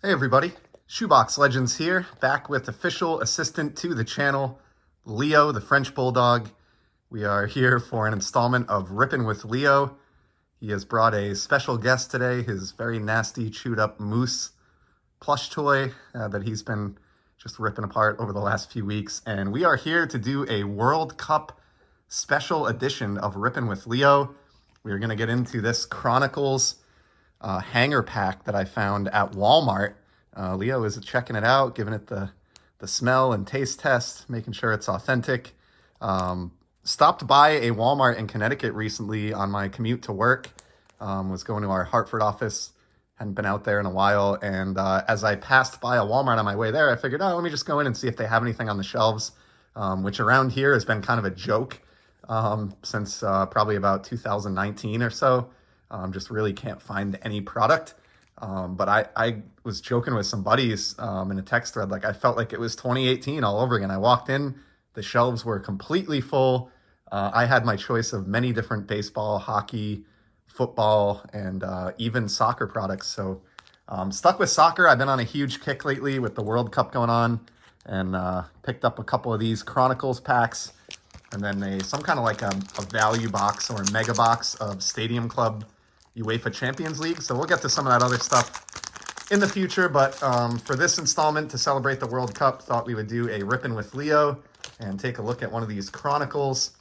Hey everybody, Shoebox Legends here, back with official assistant to the channel, Leo, the French Bulldog. We are here for an installment of Rippin' with Leo. He has brought a special guest today, his very nasty chewed up moose plush toy that he's been just ripping apart over the last few weeks. And we are here to do a World Cup special edition of Rippin' with Leo. We're gonna get into this Chronicles hanger pack that I found at Walmart. Leo is checking it out, giving it the smell and taste test, making sure it's authentic. Stopped by a Walmart in Connecticut recently on my commute to work. Was going to our Hartford office, hadn't been out there in a while, and as I passed by a Walmart on my way there, I figured, oh, let me just go in and see if they have anything on the shelves, which around here has been kind of a joke since probably about 2019 or so. Just really can't find any product. But I was joking with some buddies in a text thread, like I felt like it was 2018 all over again. I walked in, the shelves were completely full. I had my choice of many different baseball, hockey, football, and even soccer products. So stuck with soccer. I've been on a huge kick lately with the World Cup going on, and picked up a couple of these Chronicles packs, and then some kind of like a value box or a mega box of Stadium Club UEFA Champions League. So we'll get to some of that other stuff in the future, but for this installment to celebrate the World Cup, thought we would do a Rippin' with Leo and take a look at one of these Chronicles.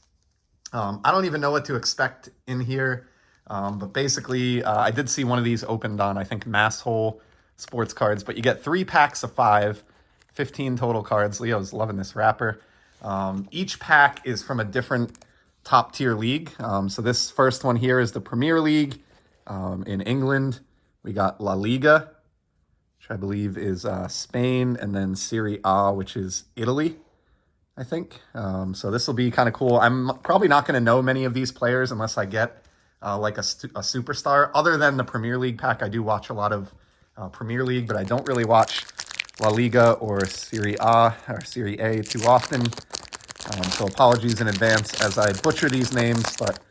I don't even know what to expect in here, but basically I did see one of these opened on, I think, Masshole Sports Cards, but you get 3 packs of 5, 15 total cards. Leo's loving this wrapper. Each pack is from a different top tier league. So this first one here is the Premier League. In England, we got La Liga, which I believe is Spain, and then Serie A, which is Italy, I think. So this will be kind of cool. I'm probably not going to know many of these players unless I get like a superstar. Other than the Premier League pack, I do watch a lot of Premier League, but I don't really watch La Liga or Serie A or Serie A too often. So apologies in advance as I butcher these names, but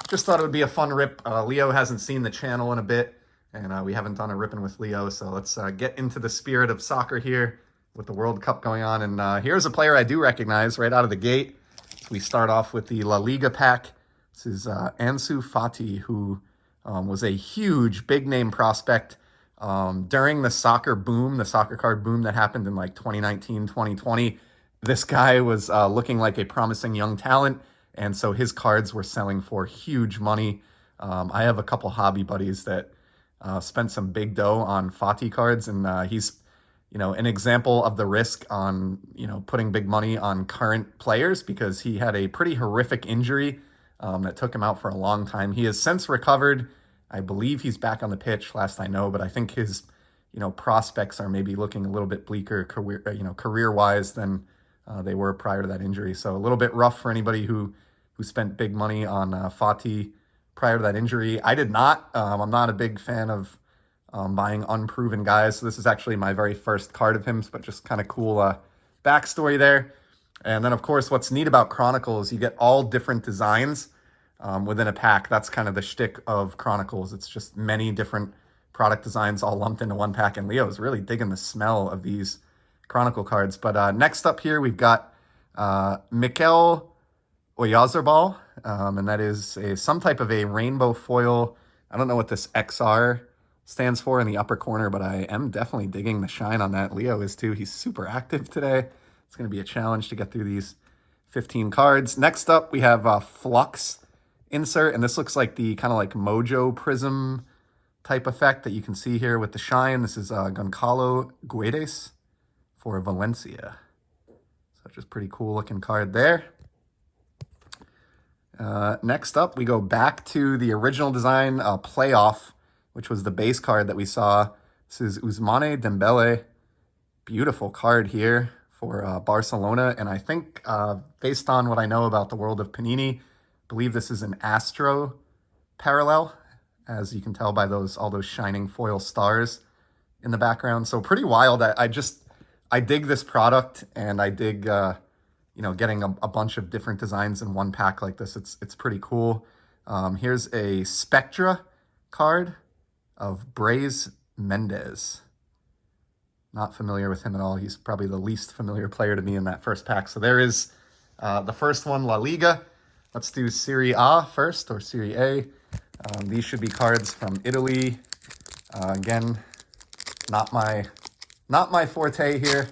just thought it would be a fun rip. Leo hasn't seen the channel in a bit, and we haven't done a Rippin' with Leo, so let's get into the spirit of soccer here with the World Cup going on. And here's a player I do recognize right out of the gate. We start off with the La Liga pack. This is Ansu Fati, who was a huge big-name prospect during the soccer boom, the soccer card boom that happened in like 2019, 2020. This guy was looking like a promising young talent, and so his cards were selling for huge money. I have a couple hobby buddies that spent some big dough on Fati cards, and he's, an example of the risk on, putting big money on current players, because he had a pretty horrific injury that took him out for a long time. He has since recovered. I believe he's back on the pitch, last I know, but I think his, prospects are maybe looking a little bit bleaker career-wise than they were prior to that injury. So a little bit rough for anybody who spent big money on Fati prior to that injury. I did not. I'm not a big fan of buying unproven guys. So this is actually my very first card of him, but just kind of cool backstory there. And then, of course, what's neat about Chronicles, you get all different designs within a pack. That's kind of the shtick of Chronicles. It's just many different product designs all lumped into one pack. And Leo is really digging the smell of these Chronicle cards. But next up here, we've got Mikel Oyarzabal, and that is some type of a rainbow foil. I don't know what this XR stands for in the upper corner, but I am definitely digging the shine on that. Leo is too. He's super active today. It's going to be a challenge to get through these 15 cards. Next up, we have Flux insert, and this looks like the kind of like Mojo Prism type effect that you can see here with the shine. This is Goncalo Guedes for Valencia. So just pretty cool looking card there. Next up, we go back to the original design, Playoff, which was the base card that we saw. This is Ousmane Dembele. Beautiful card here for Barcelona. And I think, based on what I know about the world of Panini, I believe this is an Astro parallel, as you can tell by all those shining foil stars in the background. So pretty wild. I dig this product, and I dig getting a bunch of different designs in one pack like this. It's pretty cool. Here's a Spectra card of Brais Mendes. Not familiar with him at all. He's probably the least familiar player to me in that first pack. So there is the first one, La Liga. Let's do Serie A first, or Serie A. These should be cards from Italy. Again, not my forte here.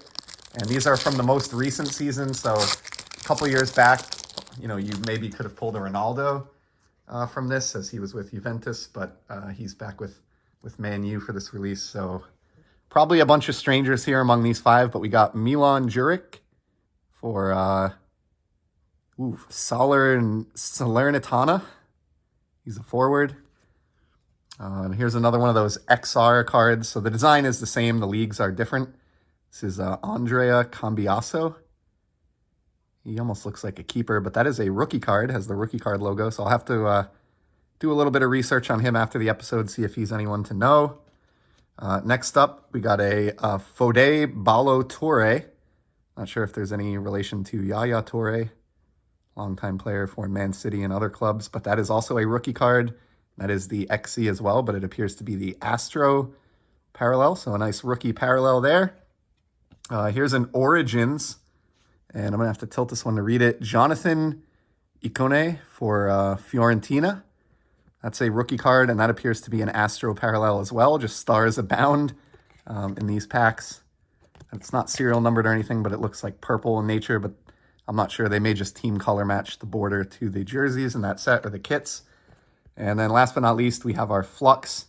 And these are from the most recent season. So a couple years back, you know, you maybe could have pulled a Ronaldo from this, as he was with Juventus, but he's back with Man U for this release. So probably a bunch of strangers here among these 5, but we got Milan Juric for Salernitana. He's a forward. And here's another one of those XR cards. So the design is the same. The leagues are different. This is Andrea Cambiaso. He almost looks like a keeper, but that is a rookie card. Has the rookie card logo. So I'll have to do a little bit of research on him after the episode, see if he's anyone to know. Next up, we got a Fode Ballo-Touré. Not sure if there's any relation to Yaya Touré, longtime player for Man City and other clubs, but that is also a rookie card. That is the XC as well, but it appears to be the Astro parallel, so a nice rookie parallel there. Here's an Origins, and I'm going to have to tilt this one to read it. Jonathan Ikone for Fiorentina. That's a rookie card, and that appears to be an Astro parallel as well, just stars abound in these packs. It's not serial numbered or anything, but it looks like purple in nature, but I'm not sure. They may just team color match the border to the jerseys in that set, or the kits. And then last but not least, we have our Flux,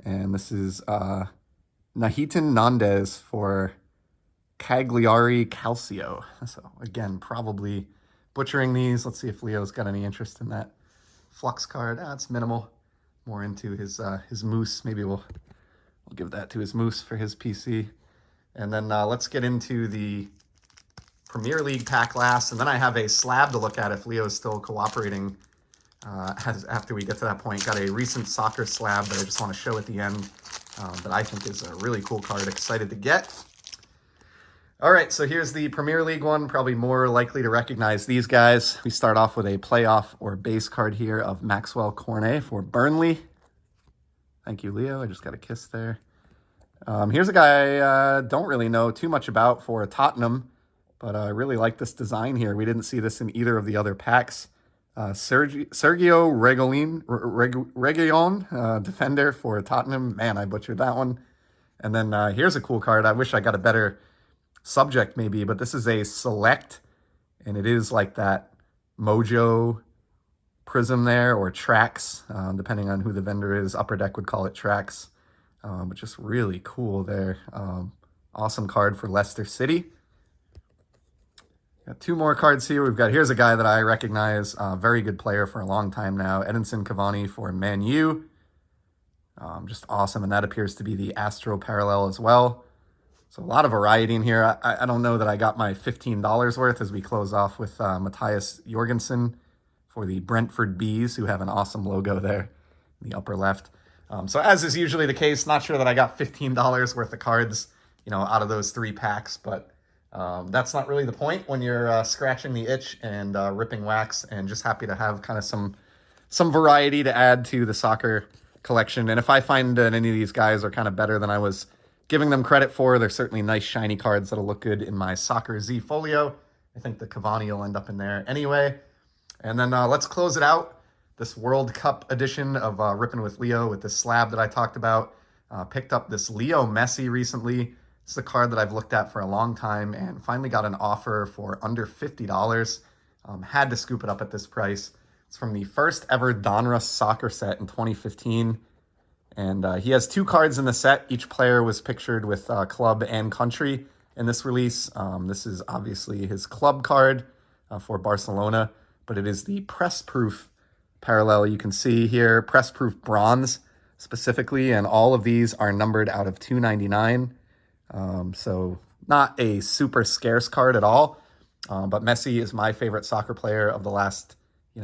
and this is Nahitan Nandez for Cagliari Calcio. So again, probably butchering these. Let's see if Leo's got any interest in that Flux card. It's minimal. More into his Moose. Maybe we'll give that to his Moose for his PC. And then let's get into the Premier League pack last, and then I have a slab to look at if Leo is still cooperating after we get to that point. Got a recent soccer slab that I just want to show at the end that I think is a really cool card. Excited to get. All right, so here's the Premier League one. Probably more likely to recognize these guys. We start off with a playoff or base card here of Maxwell Cornet for Burnley. Thank you, Leo. I just got a kiss there. Here's a guy I don't really know too much about for Tottenham, but I really like this design here. We didn't see this in either of the other packs. Sergio Reguilon, defender for Tottenham. Man, I butchered that one. And then here's a cool card. I wish I got a better subject maybe, but this is a select, and it is like that Mojo prism there, or tracks, depending on who the vendor is. Upper Deck would call it tracks, but just really cool there. Awesome card for Leicester City. Got 2 more cards here. Here's a guy that I recognize, very good player for a long time now, Edinson Cavani for Man U. Just awesome, and that appears to be the Astro parallel as well. So a lot of variety in here. I don't know that I got my $15 worth, as we close off with Matthias Jorgensen for the Brentford Bees, who have an awesome logo there in the upper left. So as is usually the case, not sure that I got $15 worth of cards, out of those 3 packs, but that's not really the point when you're scratching the itch and ripping wax, and just happy to have kind of some variety to add to the soccer collection. And if I find that any of these guys are kind of better than I was giving them credit for, they're certainly nice shiny cards that'll look good in my Soccer Z folio. I think the Cavani will end up in there anyway. And then let's close it out. This World Cup edition of Rippin' with Leo with this slab that I talked about. Picked up this Leo Messi recently. It's a card that I've looked at for a long time and finally got an offer for under $50. Had to scoop it up at this price. It's from the first ever Donruss soccer set in 2015. And he has 2 cards in the set. Each player was pictured with club and country in this release. This is obviously his club card for Barcelona, but it is the press-proof parallel. You can see here, press-proof bronze specifically, and all of these are numbered out of 299. So not a super scarce card at all, but Messi is my favorite soccer player of the last,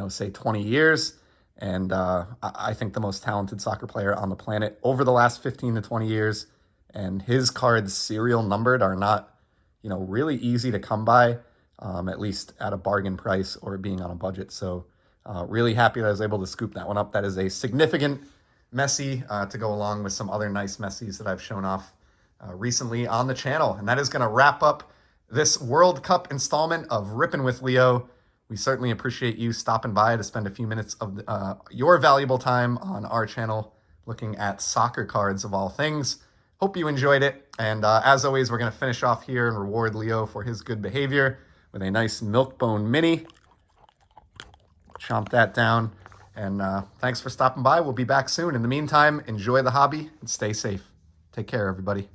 say 20 years. And I think the most talented soccer player on the planet over the last 15 to 20 years. And his cards, serial numbered, are not, really easy to come by, at least at a bargain price or being on a budget. So really happy that I was able to scoop that one up. That is a significant Messi to go along with some other nice Messis that I've shown off recently on the channel. And that is going to wrap up this World Cup installment of Rippin' with Leo. We certainly appreciate you stopping by to spend a few minutes of your valuable time on our channel looking at soccer cards of all things. Hope you enjoyed it. And as always, we're going to finish off here and reward Leo for his good behavior with a nice Milkbone Mini. Chomp that down. And thanks for stopping by. We'll be back soon. In the meantime, enjoy the hobby and stay safe. Take care, everybody.